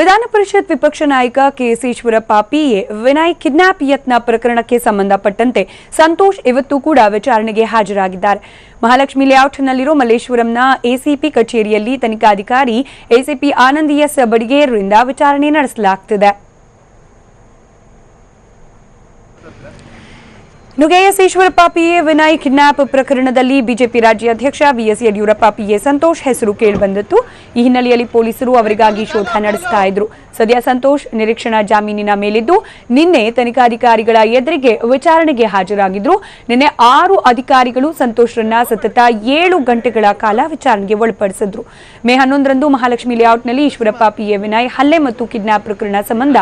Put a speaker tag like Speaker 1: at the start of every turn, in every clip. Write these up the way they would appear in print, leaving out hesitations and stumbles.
Speaker 1: ವಿಧಾನ ಪರಿಷತ್ ವಿಪಕ್ಷ ನಾಯಕ KS Eshwarappa PA Vinay kidnap ಯತ್ನ ಪ್ರಕರಣಕ್ಕೆ ಸಂಬಂಧಪಟ್ಟಂತೆ ಸಂತೋಷ್ ಇವತ್ತು ಕೂಡ ವಿಚಾರಣೆಗೆ ಹಾಜರಾಗಿದ್ದಾರೆ. ಮಹಾಲಕ್ಷ್ಮಿ ಲೇಔಟ್ನಲ್ಲಿರುವ ಮಲ್ಲೇಶ್ವರಂನ ಎಸಿಪಿ ಕಚೇರಿಯಲ್ಲಿ ತನಿಖಾಧಿಕಾರಿ ಎಸಿಪಿ ಆನಂದ್ ಎಸ್ ಬಡಿಗೇರಿಂದ ವಿಚಾರಣೆ ನಡೆಸಲಾಗುತ್ತಿದೆ. KS Eshwarappa PA Vinay kidnap ಪ್ರಕರಣದಲ್ಲಿ ಬಿಜೆಪಿ ರಾಜ್ಯಾಧ್ಯಕ್ಷ ಬಿಎಸ್ ಯಡಿಯೂರಪ್ಪ ಪಿಎ ಸಂತೋಷ್ ಹೆಸರು ಕೇಳಿಬಂದಿತ್ತು. ಈ ಹಿನ್ನೆಲೆಯಲ್ಲಿ ಪೊಲೀಸರು ಅವರಿಗಾಗಿ ಶೋಧ ನಡೆಸ್ತಾ ಇದ್ರು. ಸದ್ಯ ಸಂತೋಷ್ ನಿರೀಕ್ಷಣಾ ಜಾಮೀನಿನ ಮೇಲಿದ್ದು ನಿನ್ನೆ ತನಿಖಾಧಿಕಾರಿಗಳ ಎದುರಿಗೆ ವಿಚಾರಣೆಗೆ ಹಾಜರಾಗಿದ್ರು. ನಿನ್ನೆ 6 ಅಧಿಕಾರಿಗಳು ಸಂತೋಷ್ರನ್ನ ಸತತ 7 ಗಂಟೆಗಳ ಕಾಲ ವಿಚಾರಣೆಗೆ ಒಳಪಡಿಸಿದ್ರು. ಮೇ 11ರಂದು ಮಹಾಲಕ್ಷ್ಮಿ ಲೇಔಟ್ನಲ್ಲಿ ಈಶ್ವರಪ್ಪ ಪಿಎ ವಿನಯ್ ಹಲ್ಲೆ ಮತ್ತು ಕಿಡ್ನಾಪ್ ಪ್ರಕರಣ ಸಂಬಂಧ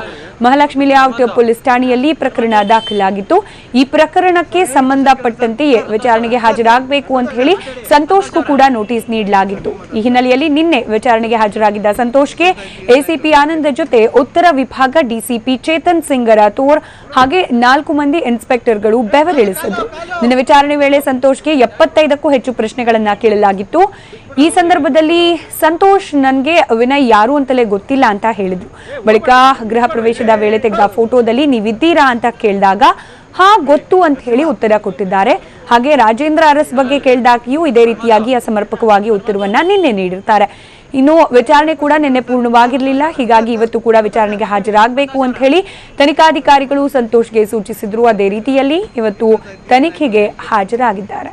Speaker 1: ಮಹಾಲಕ್ಷ್ಮಿ ಲೇಔಟ್ ಪೊಲೀಸ್ ಠಾಣೆಯಲ್ಲಿ ಪ್ರಕರಣ ದಾಖಲಾಗಿತ್ತು. ಈ ಪ್ರಕರಣಕ್ಕೆ ಸಂಬಂಧಪಟ್ಟಂತೆಯೇ ವಿಚಾರಣೆಗೆ ಹಾಜರಾಗಬೇಕು ಅಂತ ಹೇಳಿ ಸಂತೋಷ್ಗೂ ಕೂಡ ನೋಟಿಸ್ ನೀಡಲಾಗಿತ್ತು. ಈ ಹಿನ್ನೆಲೆಯಲ್ಲಿ ನಿನ್ನೆ ವಿಚಾರಣೆಗೆ ಹಾಜರಾಗಿದ್ದ ಸಂತೋಷ್ಗೆ ಎಸಿಪಿ ಆನಂದ್ ಜೊತೆ ಉತ್ತರ ವಿಭಾಗ ಡಿಸಿಪಿ ಚೇತನ್ ಸಿಂಗ್ ರಾಥೋರ್ ಹಾಗೆ 4 ಮಂದಿ ಇನ್ಸ್ಪೆಕ್ಟರ್ಗಳು ಬೆವರಿಳಿಸಿದ್ರು. ನಿನ್ನೆ ವಿಚಾರಣೆ ವೇಳೆ ಸಂತೋಷ್ಗೆ 75ಕ್ಕೂ ಹೆಚ್ಚು ಪ್ರಶ್ನೆಗಳನ್ನ ಕೇಳಲಾಗಿತ್ತು. ಈ ಸಂದರ್ಭದಲ್ಲಿ ಸಂತೋಷ್ ನನಗೆ ವಿನಯ್ ಯಾರು ಅಂತಲೇ ಗೊತ್ತಿಲ್ಲ ಅಂತ ಹೇಳಿದ್ರು. ಬಳಿಕ ಗೃಹ ಪ್ರವೇಶದ ವೇಳೆ ತೆಗೆದ ಫೋಟೋದಲ್ಲಿ ನೀವಿದ್ದೀರಾ ಅಂತ ಕೇಳಿದಾಗ ಹಾ ಗೊತ್ತು ಅಂತ ಹೇಳಿ ಉತ್ತರ ಕೊಟ್ಟಿದ್ದಾರೆ. ಹಾಗೆ ರಾಜೇಂದ್ರ ಅರಸ್ ಬಗ್ಗೆ ಕೇಳಿದಾಗಿಯೂ ಇದೇ ರೀತಿಯಾಗಿ ಅಸಮರ್ಪಕವಾಗಿ ಉತ್ತರವನ್ನ ನಿನ್ನೆ ನೀಡಿರ್ತಾರೆ. ಇನ್ನು ವಿಚಾರಣೆ ಕೂಡ ನಿನ್ನೆ ಪೂರ್ಣವಾಗಿರಲಿಲ್ಲ. ಹೀಗಾಗಿ ಇವತ್ತು ಕೂಡ ವಿಚಾರಣೆಗೆ ಹಾಜರಾಗಬೇಕು ಅಂತ ಹೇಳಿ ತನಿಖಾಧಿಕಾರಿಗಳು ಸಂತೋಷ್ಗೆ ಸೂಚಿಸಿದ್ರು. ಅದೇ ರೀತಿಯಲ್ಲಿ ಇವತ್ತು ತನಿಖೆಗೆ ಹಾಜರಾಗಿದ್ದಾರೆ.